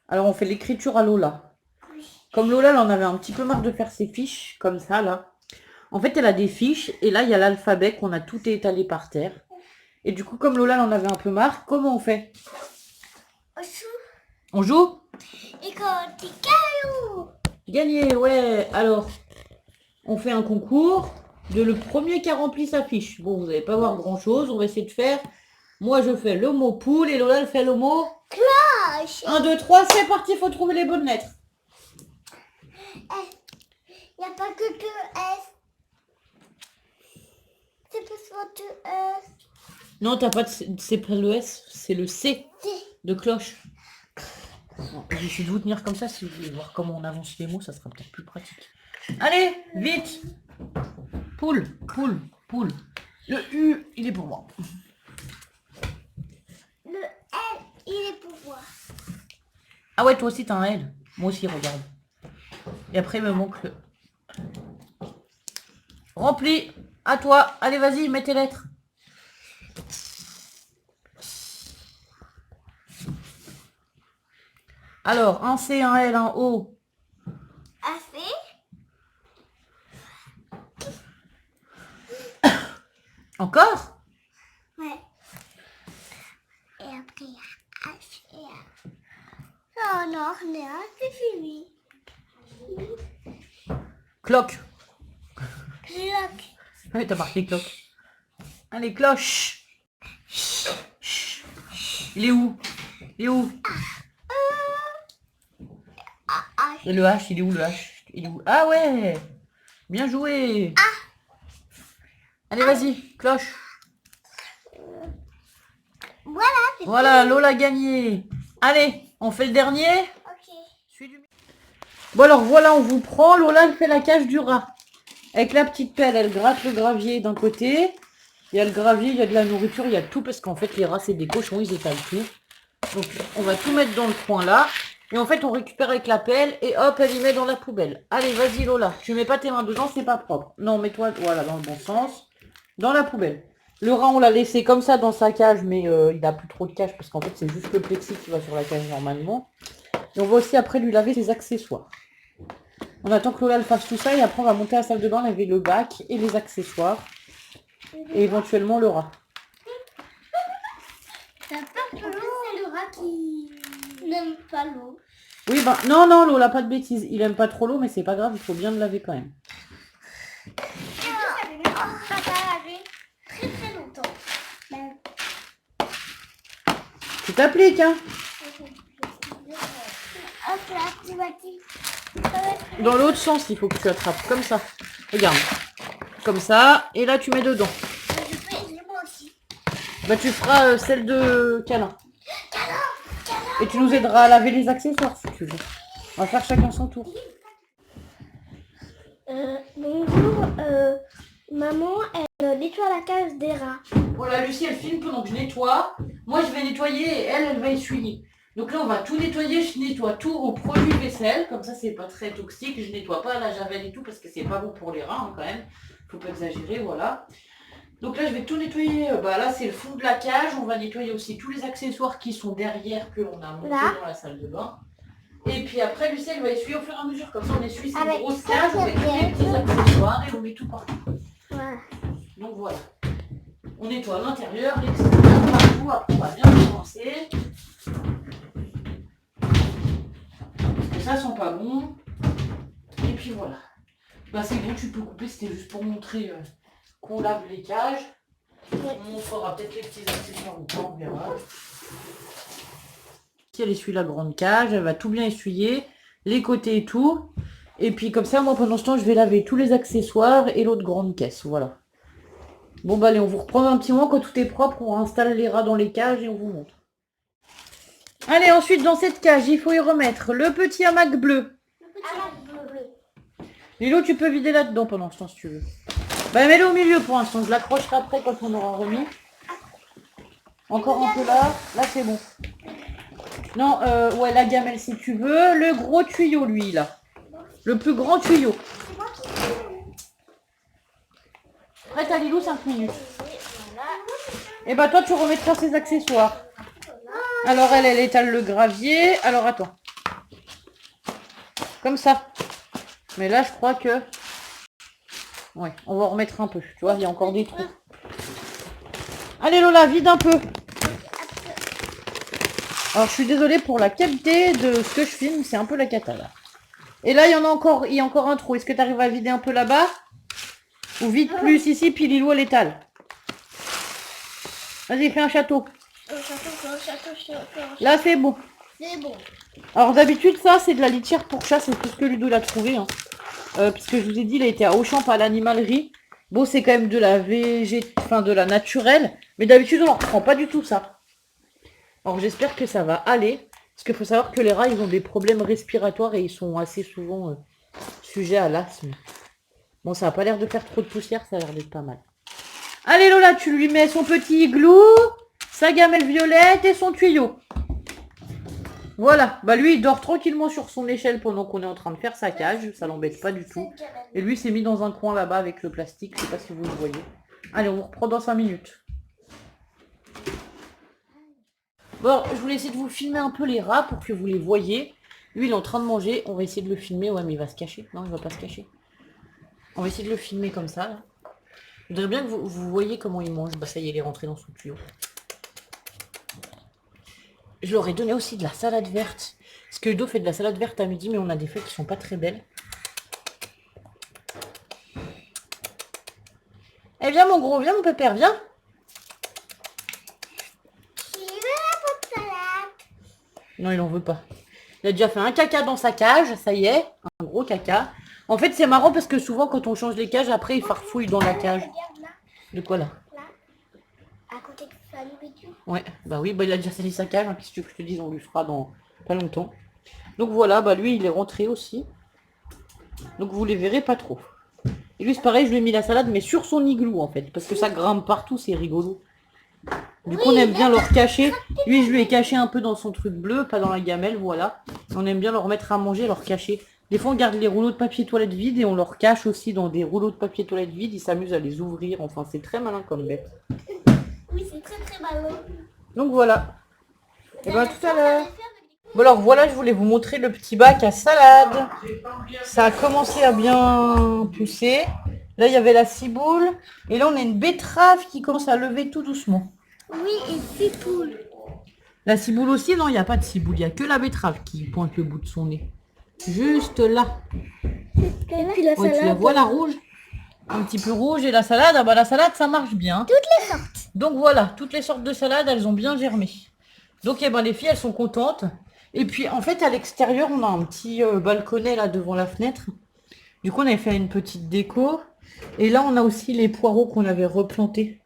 Alors, on fait l'écriture à Lola. Oui. Comme Lola, elle en avait un petit peu marre de faire ses fiches, comme ça, là. En fait, elle a des fiches, et là, il y a l'alphabet qu'on a tout étalé par terre. Et du coup, comme Lola, elle en avait un peu marre, comment on fait? On joue? Et quand t'es caillou. Gagné, ouais. Alors, on fait un concours de le premier qui a rempli sa fiche. Bon, vous n'allez pas voir grand-chose, on va essayer de faire. Moi, je fais le mot poule, et Lola, elle fait le mot... Cloche. 1, 2, 3, c'est parti, il faut trouver les bonnes lettres. Il n'y a pas que deux S. C'est pas soit deux S. Non, t'as pas de... C'est pas le S, c'est le C de cloche. Bon, j'essaie de vous tenir comme ça, si vous voulez voir comment on avance les mots, ça sera peut-être plus pratique. Allez, vite. Poule, poule, poule. Le U, il est pour moi. Le L, il est pour moi. Ah ouais, toi aussi t'as un L. Moi aussi, regarde. Et après, il me manque le... Rempli. À toi. Allez, vas-y, mets tes lettres. Alors, un C, un L, un O. A-C. Encore? Ouais. Et après, il y a H et A. Oh non, c'est fini. Cloque. Cloque. Oui, t'as marqué cloque. Allez, cloche. Il est où? Il est où? Et le H, il est où le H? Il est où? Ah ouais! Bien joué! Allez, vas-y, cloche. Voilà, c'est Voilà, Lola a gagné. Allez, on fait le dernier. ok. Bon alors voilà, on vous prend. Lola, elle fait la cage du rat. Avec la petite pelle, elle gratte le gravier d'un côté. Il y a le gravier, il y a de la nourriture, il y a tout. Parce qu'en fait, les rats, c'est des cochons, ils étalent tout. Donc, on va tout mettre dans le coin là. Et en fait, on récupère avec la pelle. Et hop, elle y met dans la poubelle. Allez, vas-y Lola. Tu mets pas tes mains dedans, c'est pas propre. Non, mets-toi, voilà, dans le bon sens. Dans la poubelle. Le rat, on l'a laissé comme ça dans sa cage, mais il n'a plus trop de cage parce qu'en fait, c'est juste le plexi qui va sur la cage normalement. Et on va aussi après lui laver ses accessoires. On attend que Lola le fasse tout ça et après on va monter à la salle de bain, laver le bac et les accessoires. Et éventuellement le rat. T'as peur que l'eau, c'est le rat qui n'aime pas l'eau. Oui, ben non, non, Lola, pas de bêtises. Il aime pas trop l'eau, mais c'est pas grave, il faut bien le laver quand même. Ça va laver très très longtemps. Tu t'appliques, hein? Hop là, tu vas dire. Dans l'autre sens, il faut que tu attrapes, comme ça. Regarde. Comme ça, et là tu mets dedans. Je peux aider moi aussi. Bah tu feras celle de câlin. Câlin. Et tu nous aideras à laver les accessoires si tu veux. On va faire chacun son tour. Bonjour, maman, elle nettoie la cage des rats. Voilà, Lucie, elle filme pendant que je nettoie. Moi, je vais nettoyer et elle va essuyer. Donc là, on va tout nettoyer. Je nettoie tout au produit vaisselle. Comme ça, c'est pas très toxique. Je nettoie pas la javel et tout parce que c'est pas bon pour les rats hein, quand même. Faut pas exagérer, voilà. Donc là, je vais tout nettoyer. Bah là, c'est le fond de la cage. On va nettoyer aussi tous les accessoires qui sont derrière que l'on a montés dans la salle de bain. Et puis après, Lucie, elle va essuyer au fur et à mesure. Comme ça, on essuie cette grosse cage. On met tous les petits accessoires et on met tout partout. Voilà. Donc voilà. On nettoie l'intérieur, l'extérieur, partout. Après, on va bien commencer. Parce que ça sent pas bon. Et puis voilà. Bah c'est bon, tu peux couper. C'était juste pour montrer qu'on lave les cages. On fera peut-être les petits accessoires ou pas, on verra. Si elle essuie la grande cage, elle va tout bien essuyer. Les côtés et tout. Et puis comme ça, moi pendant ce temps, je vais laver tous les accessoires et l'autre grande caisse. Voilà. Bon bah allez, on vous reprend un petit moment quand tout est propre, on installe les rats dans les cages et on vous montre. Allez, ensuite dans cette cage, il faut y remettre le petit hamac bleu. Lilo, tu peux vider là-dedans pendant ce temps si tu veux. Bah mets-le au milieu pour l'instant, je l'accrocherai après quand on aura remis. Encore un peu là, là c'est bon. Non, ouais la gamelle si tu veux, le gros tuyau lui là. Le plus grand tuyau. Prête à Lilou 5 minutes. Et bah toi tu remettras ses accessoires. Alors elle étale le gravier. Alors attends. Comme ça. Mais là, je crois que... Ouais, on va en remettre un peu. Tu vois, il y a encore des trous. Allez Lola, vide un peu. Alors je suis désolée pour la qualité de ce que je filme. C'est un peu la cata là. Et là, il y en a encore, il y a encore un trou. Est-ce que tu arrives à vider un peu là-bas? Ou vide plus ici, puis Lilou, elle étale. Vas-y, fais un château. Là, c'est bon. C'est bon. Alors d'habitude, ça, c'est de la litière pour chat. C'est tout ce que Ludo l'a trouvé. Hein. Puisque je vous ai dit, il a été à Auchan, pas à l'animalerie. Bon, c'est quand même de la enfin de la naturelle. Mais d'habitude, on ne reprend pas du tout ça. Alors j'espère que ça va aller. Parce qu'il faut savoir que les rats, ils ont des problèmes respiratoires et ils sont assez souvent sujets à l'asthme. Bon, ça n'a pas l'air de faire trop de poussière, ça a l'air d'être pas mal. Allez Lola, tu lui mets son petit igloo, sa gamelle violette et son tuyau. Voilà, bah lui il dort tranquillement sur son échelle pendant qu'on est en train de faire sa cage, ça l'embête pas du tout. Et lui s'est mis dans un coin là-bas avec le plastique, je sais pas si vous le voyez. Allez, on vous reprend dans 5 minutes. Bon, je voulais essayer de vous filmer un peu les rats pour que vous les voyez. Lui il est en train de manger, on va essayer de le filmer, ouais mais il va se cacher, non il va pas se cacher. On va essayer de le filmer comme ça là. Je voudrais bien que vous voyez comment il mange. Bah ça y est, il est rentré dans son tuyau. Je leur ai donné aussi de la salade verte. Parce que Ludo fait de la salade verte à midi, mais on a des feuilles qui sont pas très belles. Eh viens mon gros, viens mon pépère, viens. Non, il en veut pas. Il a déjà fait un caca dans sa cage, ça y est, un gros caca. En fait, c'est marrant parce que souvent quand on change les cages, après il farfouille dans la cage. De quoi là? À côté de sa nourriture. Ouais, bah oui, bah il a déjà sali sa cage, hein, qu'est-ce que tu veux que je te dise, on lui fera dans pas longtemps. Donc voilà, bah lui il est rentré aussi. Donc vous les verrez pas trop. Et lui c'est pareil, je lui ai mis la salade mais sur son igloo en fait. Parce que ça grimpe partout, c'est rigolo. Du coup on aime bien leur cacher. Lui je lui ai caché un peu dans son truc bleu, pas dans la gamelle, voilà. On aime bien leur mettre à manger, leur cacher. Des fois on garde les rouleaux de papier toilette vides et on leur cache aussi dans des rouleaux de papier toilette vides. Ils s'amusent à les ouvrir, enfin c'est très malin comme bête. Oui, c'est très très malin. Donc voilà. Et bien tout à l'heure. Bon alors voilà, je voulais vous montrer le petit bac à salade. Ça a commencé à bien pousser. Là, il y avait la ciboule. Et là, on a une betterave qui commence à lever tout doucement. Oui, et ciboule. La ciboule aussi, non, il n'y a pas de ciboule. Il n'y a que la betterave qui pointe le bout de son nez. Juste là. Et puis la Ouais, tu la vois, la rouge? Un petit peu rouge. Et la salade, ah bah la salade, ça marche bien. Toutes les sortes. Donc voilà, toutes les sortes de salades, elles ont bien germé. Donc eh ben, les filles, elles sont contentes. Et puis en fait, à l'extérieur, on a un petit balconnet là devant la fenêtre. Du coup, on avait fait une petite déco. Et là, on a aussi les poireaux qu'on avait replantés.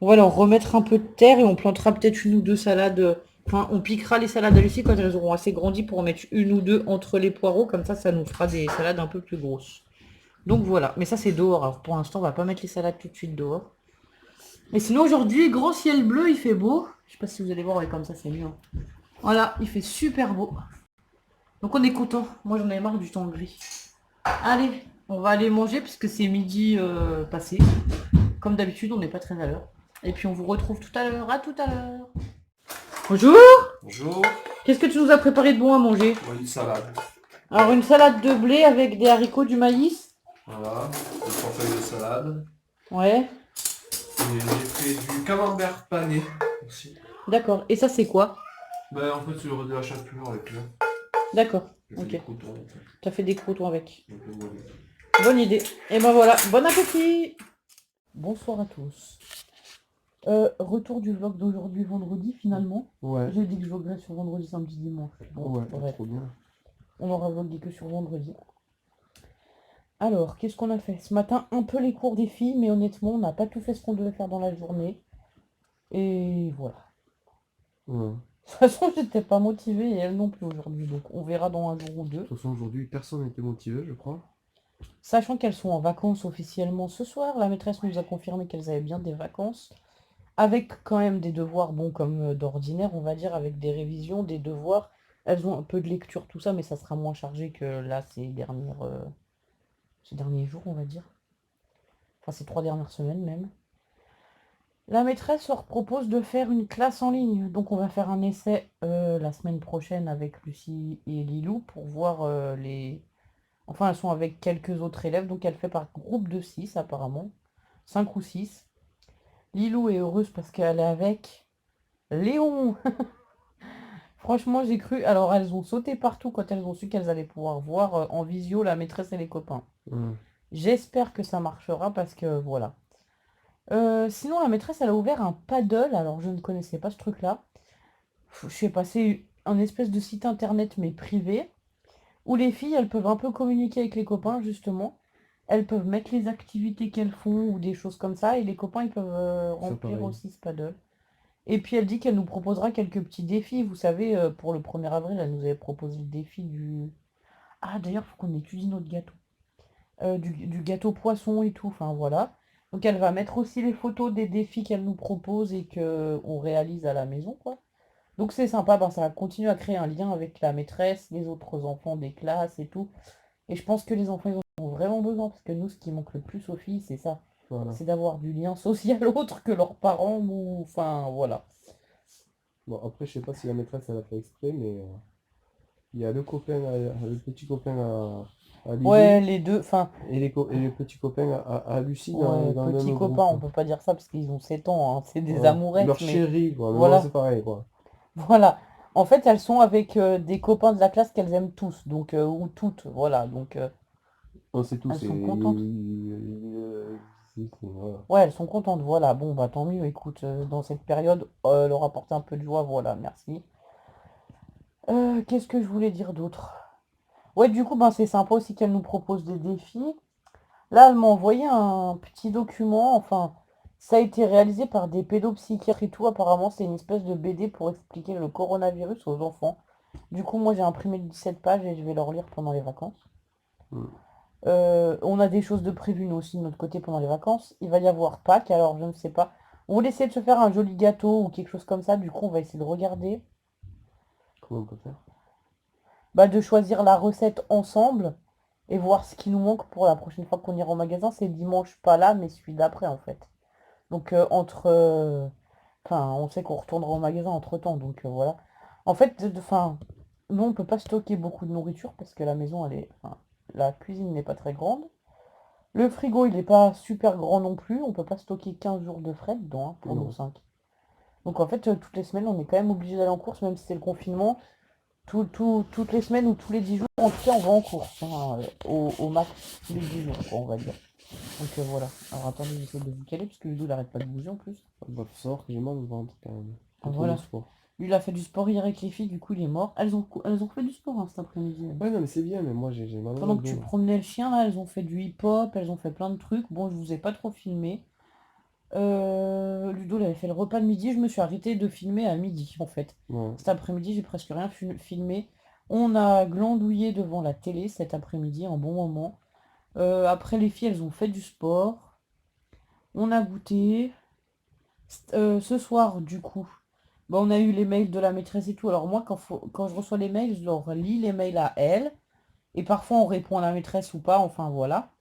On va leur remettre un peu de terre et on plantera peut-être une ou deux salades. Enfin, on piquera les salades à Lucie quand elles auront assez grandi pour en mettre une ou deux entre les poireaux. Comme ça nous fera des salades un peu plus grosses. Donc voilà. Mais ça, c'est dehors. Alors pour l'instant, on va pas mettre les salades tout de suite dehors. Mais sinon, aujourd'hui, grand ciel bleu, il fait beau. Je sais pas si vous allez voir, ouais, comme ça, c'est mieux. Hein. Voilà, il fait super beau. Donc on est content. Moi, j'en ai marre du temps gris. Allez, on va aller manger puisque c'est midi passé. Comme d'habitude, on n'est pas très à l'heure. Et puis on vous retrouve tout à l'heure. À tout à l'heure. Bonjour. Bonjour, Qu'est-ce que tu nous as préparé de bon à manger? moi une salade. Alors une salade de blé avec des haricots, du maïs. Voilà, des 3 feuilles de salade. Ouais. Et j'ai fait du camembert pané aussi. D'accord. Et ça c'est quoi? Ben en fait c'est de la chapelure avec là. D'accord. J'ai fait Ok. des croutons en fait. T'as fait des croûtons avec. Donc, voilà. Bonne idée. Et ben voilà. Bon appétit. Bonsoir à tous. Retour du vlog d'aujourd'hui vendredi finalement. Ouais, J'ai dit que je vloggerais sur vendredi, samedi, dimanche. Bon, ouais, bref. trop bien. On aura vlogué que sur vendredi. Alors, qu'est-ce qu'on a fait? Ce matin, un peu les cours des filles, mais honnêtement, on n'a pas tout fait ce qu'on devait faire dans la journée. Et voilà. Ouais. De toute façon, j'étais pas motivée et elle non plus aujourd'hui. Donc, on verra dans un jour ou deux. De toute façon aujourd'hui personne n'était motivé je crois. Sachant qu'elles sont en vacances officiellement ce soir, la maîtresse nous a confirmé qu'elles avaient bien des vacances. Avec quand même des devoirs, bon, comme d'ordinaire, on va dire, avec des révisions, des devoirs. Elles ont un peu de lecture, tout ça, mais ça sera moins chargé que là, ces derniers jours, on va dire. Enfin, ces 3 dernières semaines même. La maîtresse leur propose de faire une classe en ligne. Donc on va faire un essai la semaine prochaine avec Lucie et Lilou pour voir les... Enfin, elles sont avec quelques autres élèves, donc elle fait par groupe de 6 apparemment. 5 ou 6. Lilou est heureuse parce qu'elle est avec Léon. Franchement, j'ai cru... Alors, elles ont sauté partout quand elles ont su qu'elles allaient pouvoir voir en visio la maîtresse et les copains. Hmm. J'espère que ça marchera parce que voilà. Sinon, la maîtresse, elle a ouvert un paddle. Alors, je ne connaissais pas ce truc-là. Je sais pas, c'est un espèce de site internet, mais privé, où les filles, elles peuvent un peu communiquer avec les copains, justement. Elles peuvent mettre les activités qu'elles font ou des choses comme ça, et les copains, ils peuvent Ça remplir pareil. aussi ce paddle. Et puis, elle dit qu'elle nous proposera quelques petits défis. Vous savez, pour le 1er avril, elle nous avait proposé le défi du... Ah, d'ailleurs, il faut qu'on étudie notre gâteau. Du gâteau poisson et tout, enfin voilà. Donc elle va mettre aussi les photos des défis qu'elle nous propose et que on réalise à la maison, quoi. Donc c'est sympa, ben, ça va continuer à créer un lien avec la maîtresse, les autres enfants des classes et tout. Et je pense que les enfants, ils en ont vraiment besoin, parce que nous, ce qui manque le plus aux filles, c'est ça. Voilà. C'est d'avoir du lien social autre que leurs parents, ou... Enfin, voilà. Bon, après, je sais pas si la maîtresse, elle a fait exprès, mais il y a le petit copain à Ouais, Lilou les deux, enfin, et le petit copain à Lucie ouais, dans le même petits copains, groupe. on peut pas dire ça parce qu'ils ont 7 ans, hein. C'est des Voilà. amourettes, Leur mais chérie, quoi. Mais bon, c'est voilà. pareil, quoi. Voilà. En fait, elles sont avec des copains de la classe qu'elles aiment tous, donc ou toutes, voilà. Donc On sait tous, elles sont contentes. voilà. Ouais, elles sont contentes, voilà. Bon, bah tant mieux. Écoute, dans cette période, leur apporter un peu de joie, voilà. Merci. Qu'est-ce que je voulais dire d'autre? Ouais, du coup, ben c'est sympa aussi qu'elle nous propose des défis. Là, elle m'a envoyé un petit document. Enfin, ça a été réalisé par des pédopsychiatres et tout. Apparemment, c'est une espèce de BD pour expliquer le coronavirus aux enfants. Du coup, moi, j'ai imprimé 17 pages et je vais leur lire pendant les vacances. Mm. On a des choses de prévues, nous aussi, de notre côté, pendant les vacances. Il va y avoir Pâques, alors je ne sais pas. On voulait essayer de se faire un joli gâteau ou quelque chose comme ça. Du coup, on va essayer de regarder. Comment on peut faire? Bah, de choisir la recette ensemble et voir ce qui nous manque pour la prochaine fois qu'on ira au magasin. C'est dimanche, pas là, mais celui d'après, en fait. Donc, enfin, on sait qu'on retournera au magasin entre-temps, donc voilà. En fait, enfin, nous, on peut pas stocker beaucoup de nourriture parce que la maison, elle est... Enfin, la cuisine n'est pas très grande. Le frigo, il n'est pas super grand non plus. On peut pas stocker 15 jours de frais dedans, hein, pour nous Non. 5. Donc en fait, toutes les semaines, on est quand même obligé d'aller en course, même si c'est le confinement. Toutes les semaines ou tous les 10 jours, en tout cas, on va en course, hein, au max, tous les 10 jours, quoi, on va dire. Donc voilà. Alors attendez, j'essaie de vous caler, parce que Ludo, il arrête pas de bouger en plus. Bah, faut savoir que j'ai mal au ventre quand même. Ah, J'ai trop de voilà. sport. Lui, il a fait du sport hier avec les filles, du coup, il est mort. Elles ont fait du sport hein, cet après-midi. Ouais, non, mais c'est bien, mais moi j'ai mal au Pendant que tu dos. promenais le chien, là, elles ont fait du hip-hop, elles ont fait plein de trucs. Bon, je vous ai pas trop filmé. Ludo, il avait fait le repas de midi. Je me suis arrêtée de filmer à midi, en fait. Ouais. Cet après-midi, j'ai presque rien filmé. On a glandouillé devant la télé cet après-midi, un bon moment. Après, les filles, elles ont fait du sport. On a goûté. Ce soir, du coup, bah, on a eu les mails de la maîtresse et tout. Alors moi, quand je reçois les mails, je leur lis les mails à elles. Et parfois, on répond à la maîtresse ou pas. Enfin, voilà.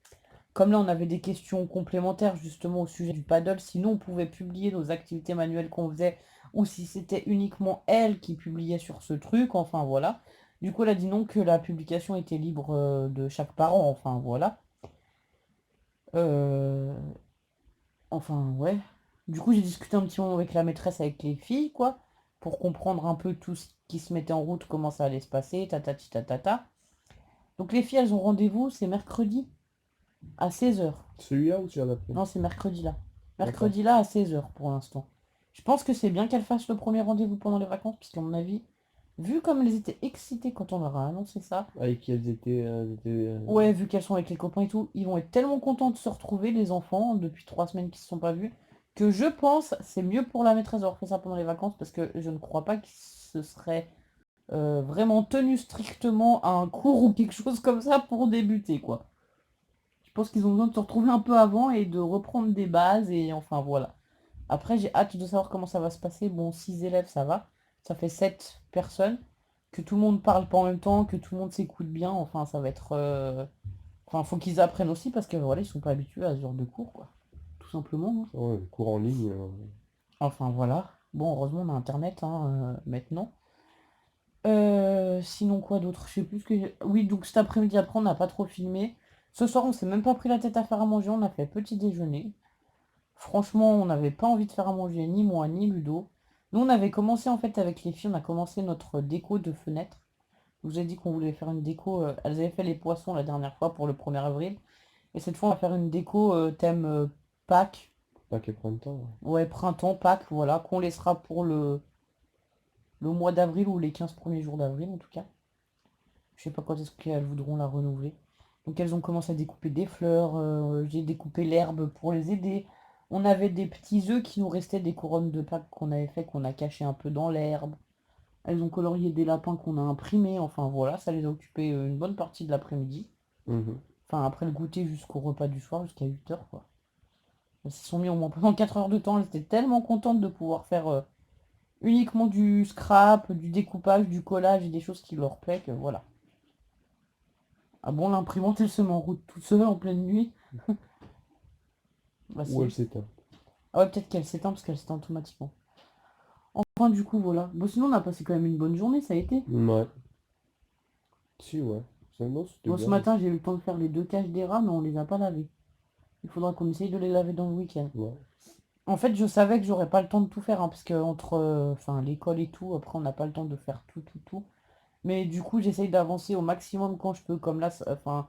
Comme là, on avait des questions complémentaires justement au sujet du paddle. Sinon, on pouvait publier nos activités manuelles qu'on faisait. Ou si c'était uniquement elle qui publiait sur ce truc. Enfin, voilà. Du coup, elle a dit non, que la publication était libre de chaque parent. Enfin, voilà. Euh, Enfin, ouais. Du coup, j'ai discuté un petit moment avec la maîtresse, avec les filles, quoi, pour comprendre un peu tout ce qui se mettait en route, comment ça allait se passer, tatati tatata. Donc les filles, elles ont rendez-vous, c'est mercredi à 16 heures. Celui-là ou tu l'as appelé? Non, c'est mercredi là. D'accord. Mercredi là à 16 heures pour l'instant. Je pense que c'est bien qu'elles fassent le premier rendez-vous pendant les vacances, parce qu'à mon avis, vu comme elles étaient excitées quand on leur a annoncé ça, Avec qui elles étaient, ouais, vu qu'elles sont avec les copains et tout, ils vont être tellement contents de se retrouver, les enfants, depuis 3 semaines qu'ils ne se sont pas vus, que je pense c'est mieux pour la maîtresse d'avoir fait ça pendant les vacances, parce que je ne crois pas qu'ils se seraient vraiment tenus strictement à un cours ou quelque chose comme ça pour débuter, quoi. Je pense qu'ils ont besoin de se retrouver un peu avant et de reprendre des bases, et enfin voilà. Après, j'ai hâte de savoir comment ça va se passer. Bon, 6 élèves, ça va. Ça fait 7 personnes. Que tout le monde parle pas en même temps, que tout le monde s'écoute bien. Enfin, ça va être... Enfin, faut qu'ils apprennent aussi parce que voilà, ils sont pas habitués à ce genre de cours, quoi. Tout simplement, hein. ouais, le cours en ligne. Enfin voilà. Bon, heureusement on a internet hein, maintenant. Sinon quoi d'autre? Je sais plus ce que oui, donc cet après-midi après on n'a pas trop filmé. Ce soir on s'est même pas pris la tête à faire à manger, on a fait petit déjeuner. Franchement, on n'avait pas envie de faire à manger, ni moi, ni Ludo. Nous, on avait commencé en fait avec les filles, on a commencé notre déco de fenêtre. Je vous ai dit qu'on voulait faire une déco. Elles avaient fait les poissons la dernière fois pour le 1er avril. Et cette fois, on va faire une déco thème Pâques. Pas qu'est printemps. Ouais, printemps, Pâques, voilà, qu'on laissera pour le mois d'avril ou les 15 premiers jours d'avril en tout cas. Je sais pas quand est-ce qu'elles voudront la renouveler. Donc elles ont commencé à découper des fleurs, j'ai découpé l'herbe pour les aider. On avait des petits œufs qui nous restaient des couronnes de Pâques qu'on avait fait, qu'on a caché un peu dans l'herbe. Elles ont colorié des lapins qu'on a imprimés. Enfin voilà, ça les a occupés une bonne partie de l'après-midi. Mhm. Enfin après le goûter jusqu'au repas du soir, jusqu'à 8 h quoi. Elles s'y sont mis au moins pendant 4 heures de temps. Elles étaient tellement contentes de pouvoir faire uniquement du scrap, du découpage, du collage et des choses qui leur plaisent, que voilà. Ah bon, l'imprimante, elle se met en route toute seule en pleine nuit. Bah, Ou si. elle s'éteint. Ah ouais, peut-être qu'elle s'éteint parce qu'elle s'éteint automatiquement. Enfin, du coup, voilà. Bon, sinon, on a passé quand même une bonne journée, ça a été. Ouais. Si, ouais. Non, c'était Bon, ce bien. matin, j'ai eu le temps de faire les 2 cages des rats, mais on les a pas lavés. Il faudra qu'on essaye de les laver dans le week-end. Ouais. En fait, je savais que j'aurais pas le temps de tout faire, hein, parce que entre enfin, l'école et tout, après, on n'a pas le temps de faire tout, tout, tout. Mais du coup, j'essaye d'avancer au maximum quand je peux, comme là, enfin,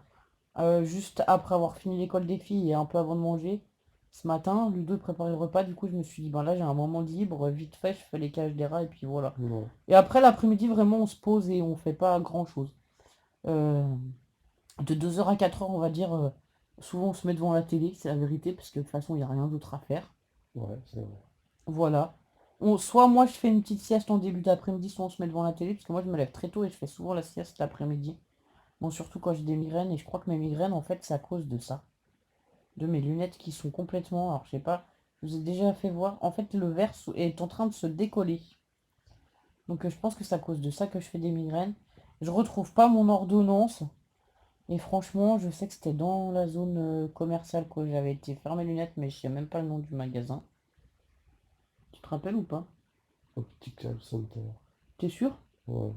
juste après avoir fini l'école des filles et un peu avant de manger. Ce matin, Ludo préparait le repas, du coup je me suis dit, ben là j'ai un moment de libre, vite fait, je fais les cages des rats et puis voilà. Ouais. Et après l'après-midi, vraiment, on se pose et on fait pas grand-chose. Euh, de 2 h à 4 h, on va dire, souvent on se met devant la télé, c'est la vérité, parce que de toute façon, il n'y a rien d'autre à faire. Ouais, c'est vrai. Voilà. Soit moi je fais une petite sieste en début d'après-midi, soit on se met devant la télé, parce que moi je me lève très tôt et je fais souvent la sieste l'après-midi. Bon, surtout quand j'ai des migraines, et je crois que mes migraines, en fait, c'est à cause de ça. De mes lunettes qui sont complètement... Alors, je sais pas, je vous ai déjà fait voir. En fait, le verre est en train de se décoller. Donc, je pense que c'est à cause de ça que je fais des migraines. Je retrouve pas mon ordonnance. Et franchement, je sais que c'était dans la zone commerciale que j'avais été faire mes lunettes, mais je sais même pas le nom du magasin. Tu te rappelles ou pas? Optical Center. T'es sûr? Ouais.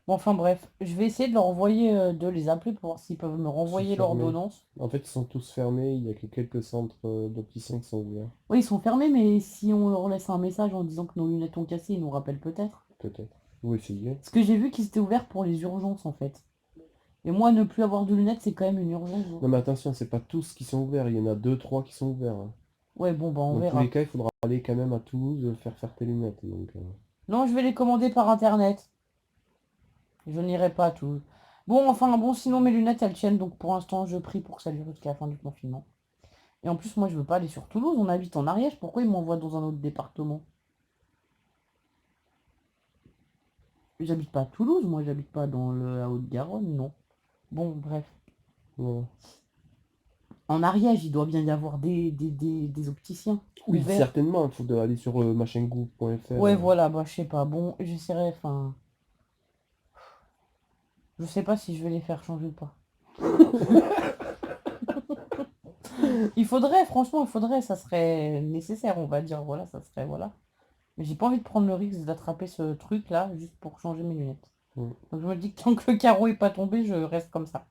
Bon, enfin bref, je vais essayer de leur envoyer, de les appeler pour voir s'ils peuvent me C'est renvoyer fermé. l'ordonnance. En fait, ils sont tous fermés. Il y a que quelques centres d'opticiens qui sont ouverts. Oui, ils sont fermés, mais si on leur laisse un message en disant que nos lunettes ont cassé, ils nous rappellent peut-être. Peut-être. Vous essayez. Parce que j'ai vu qu'ils étaient ouverts pour les urgences en fait. Et moi, ne plus avoir de lunettes, c'est quand même une urgence, hein. Non, mais attention, c'est pas tous qui sont ouverts. Il y en a deux, trois qui sont ouverts, hein. Ouais, bon, bah on Dans tous les verra. cas, il faudra aller quand même à Toulouse faire tes lunettes. Donc, Non, je vais les commander par internet. Je n'irai pas à tout. Bon, enfin, bon, sinon mes lunettes, elles tiennent. Donc pour l'instant, je prie pour que ça dure jusqu'à la fin du confinement. Et en plus, moi, je veux pas aller sur Toulouse. On habite en Ariège. Pourquoi ils m'envoient dans un autre département? J'habite pas à Toulouse. Moi, j'habite pas dans la Haute-Garonne, non. Bon, bref. voilà. En Ariège, il doit bien y avoir des opticiens Oui, ouverts. certainement. Il faut aller sur machingou.fr. Ouais, voilà, bah, je sais pas. Bon, j'essaierai, enfin... Je sais pas si je vais les faire changer ou pas. Il faudrait, franchement, il faudrait, ça serait nécessaire, on va dire, voilà, ça serait, voilà. Mais j'ai pas envie de prendre le risque d'attraper ce truc-là juste pour changer mes lunettes. Mm. Donc je me dis que tant que le carreau est pas tombé, je reste comme ça.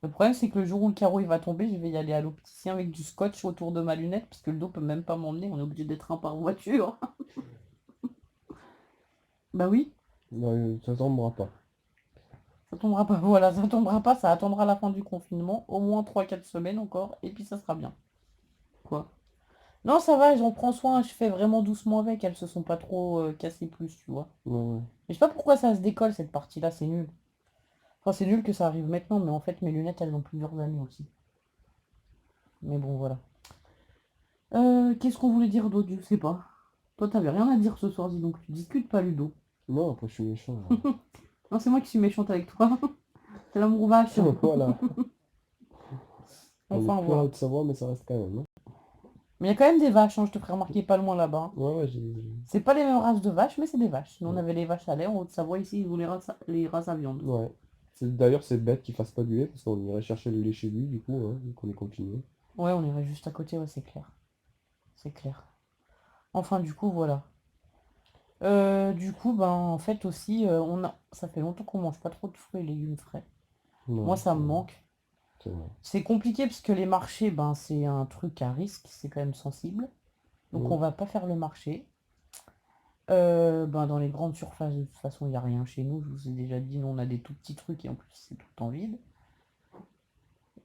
Le problème, c'est que le jour où le carreau il va tomber, je vais y aller à l'opticien avec du scotch autour de ma lunette, parce que le dos peut même pas m'emmener, on est obligé d'être un par voiture. Bah oui, Non, ça tombera pas. ça tombera pas, voilà, ça tombera pas, ça attendra la fin du confinement, au moins 3 4 semaines encore, et puis ça sera bien. Quoi? Non, ça va, j'en prends soin, je fais vraiment doucement avec, elles se sont pas trop cassées plus, tu vois. Ouais, ouais. Mais je sais pas pourquoi ça se décolle cette partie-là, c'est nul. Enfin, c'est nul que ça arrive maintenant, mais en fait, mes lunettes, elles ont plusieurs années aussi. Mais bon, voilà. Qu'est-ce qu'on voulait dire d'autre? Je sais pas. Toi, t'avais rien à dire ce soir, dis donc. Tu discutes pas, Ludo. Non, après, je suis méchant, là. Non, c'est moi qui suis méchante avec toi. C'est l'amour vache. Voilà. On est Enfin, plus en voilà. Haute-Savoie, mais ça reste quand même, hein. Mais il y a quand même des vaches, hein, je te ferai remarquer pas loin là-bas. Ouais, ouais, C'est pas les mêmes races de vaches, mais c'est des vaches. Nous, on avait les vaches à lait en Haute-Savoie, ici, ils ont les races à viande. ouais. D'ailleurs, c'est bête qu'il fasse pas du lait, parce qu'on irait chercher le lait chez lui, du coup, hein, vu qu'on est confiné. Ouais, on irait juste à côté, ouais, c'est clair. C'est clair. Enfin, du coup, voilà. Du coup, ben, en fait, aussi, ça fait longtemps qu'on mange pas trop de fruits et légumes frais. Moi, Non, ça me manque. c'est vrai. C'est compliqué parce que les marchés, ben, c'est un truc à risque, c'est quand même sensible. Donc, Mm. on va pas faire le marché. Ben, dans les grandes surfaces, de toute façon, il n'y a rien chez nous. Je vous ai déjà dit, nous, on a des tout petits trucs et en plus, c'est tout le temps vide.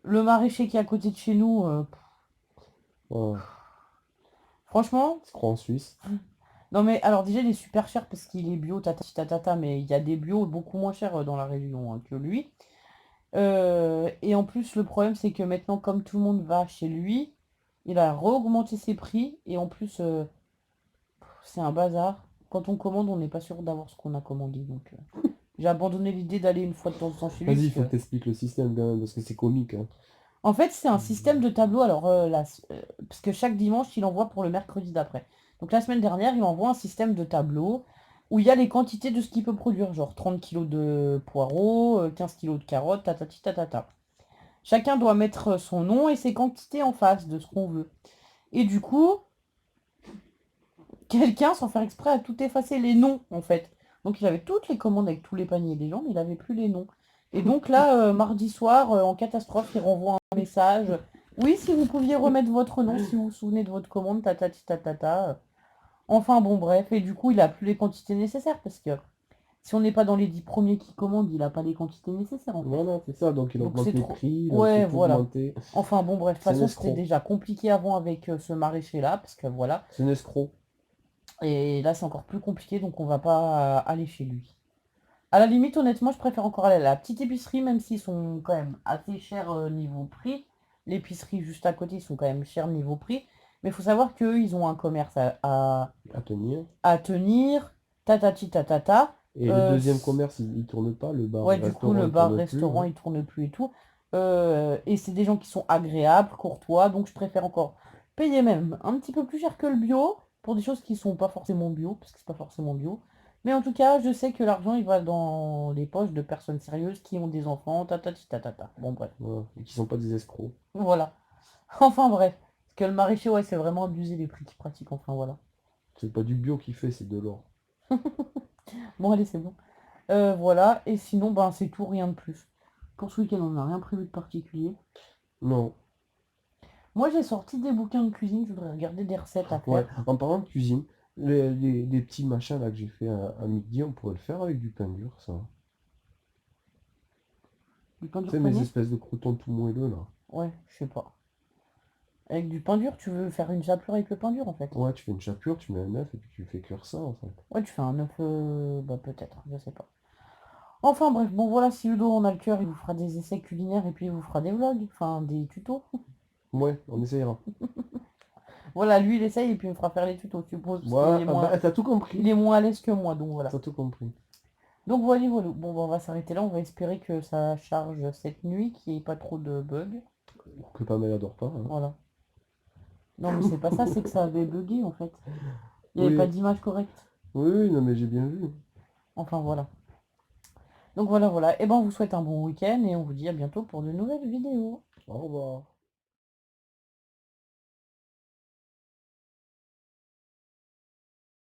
Le maraîcher qui est à côté de chez nous, Ouais. franchement, Je crois en Suisse. non mais alors déjà il est super cher parce qu'il est bio, tata, mais il y a des bio beaucoup moins chers dans la région que lui. Et en plus le problème c'est que maintenant comme tout le monde va chez lui, il a re-augmenté ses prix et en plus c'est un bazar. Quand on commande on n'est pas sûr d'avoir ce qu'on a commandé donc j'ai abandonné l'idée d'aller une fois de temps en temps chez lui Vas-y, parce il faut que que t'expliques le système quand même, parce que c'est comique, hein. en fait, c'est un système de tableau. Alors, parce que chaque dimanche, il envoie pour le mercredi d'après. Donc, la semaine dernière, il envoie un système de tableau où il y a les quantités de ce qu'il peut produire. Genre 30 kilos de poireaux, 15 kilos de carottes, tatati tatata. Chacun doit mettre son nom et ses quantités en face de ce qu'on veut. Et du coup, quelqu'un, sans faire exprès, a tout effacé les noms, en fait. Donc, il avait toutes les commandes avec tous les paniers des gens, mais il n'avait plus les noms. Et donc là, mardi soir, en catastrophe, il renvoie un message. Oui, si vous pouviez remettre votre nom, si vous vous souvenez de votre commande, tatati tatata. Enfin bon, bref. Et du coup, il a plus les quantités nécessaires parce que si on n'est pas dans les 10 premiers qui commandent, il n'a pas les quantités nécessaires en fait. Voilà, c'est ça, donc il Donc augmente c'est les trop. prix, il Ouais, fait tout voilà. augmenter. Enfin bon, bref. De toute C'est un façon, c'était escroc. déjà compliqué avant avec ce maraîcher-là parce que voilà. C'est un escroc. Et là, c'est encore plus compliqué, donc on va pas aller chez lui. À la limite, honnêtement, je préfère encore aller à la petite épicerie, même s'ils sont quand même assez chers niveau prix. L'épicerie juste à côté, ils sont quand même chers niveau prix. Mais il faut savoir qu'eux, ils ont un commerce À tenir. à tenir, tatati tatata. Et le Euh, deuxième s- commerce, il tourne pas, le ouais, du coup, bar-restaurant, le il tourne plus, bar-restaurant, hein. il tourne plus et tout. Et c'est des gens qui sont agréables, courtois, donc je préfère encore payer même un petit peu plus cher que le bio pour des choses qui sont pas forcément bio, parce que c'est pas forcément bio. Mais en tout cas, je sais que l'argent, il va dans les poches de personnes sérieuses qui ont des enfants, tatati tatata. Bon, bref. Voilà. Et qui sont pas des escrocs. Voilà. Enfin, bref. Parce que le maraîcher, ouais, c'est vraiment abusé les prix qu'il pratique. Enfin, voilà. C'est pas du bio qu'il fait, c'est de l'or. Bon, allez, c'est bon. Voilà. Et sinon, ben, c'est tout, rien de plus. Pour ce week-end, on n'a rien prévu de particulier. Non. Moi, j'ai sorti des bouquins de cuisine. Je voudrais regarder des recettes à Ouais, faire. en parlant de cuisine, les petits machins là que j'ai fait à midi, on pourrait le faire avec du pain dur, ça. Du pain Tu dur sais, mes pané? espèces de croûtons tout moelleux là. Ouais, je sais pas. Avec du pain dur, tu veux faire une chapelure avec le pain dur, en fait. Ouais, tu fais une chapelure, tu mets un œuf et puis tu fais cuire ça en fait. Ouais, tu fais un œuf, bah peut-être, je sais pas. Enfin bref, bon voilà, si Ludo en a le cœur, il vous fera des essais culinaires et puis il vous fera des vlogs, enfin des tutos. Ouais, on essayera. Voilà, lui il essaye et puis il me fera faire les tutos, tu supposes, parce qu'il Ouais, est ah bah, moins, t'as tout il compris. est moins à l'aise que moi, donc voilà. T'as tout compris. Donc voilà, voilà. Bon, bah, on va s'arrêter là, on va espérer que ça charge cette nuit, qu'il n'y ait pas trop de bugs. Que Pamela adore pas, hein. Voilà. Non mais c'est pas ça, c'est que ça avait bugué en fait. Il n'y avait pas Oui, d'image correcte. oui, oui, non mais j'ai bien vu. Enfin voilà. Donc voilà, voilà. Et ben on vous souhaite un bon week-end et on vous dit à bientôt pour de nouvelles vidéos. Au revoir.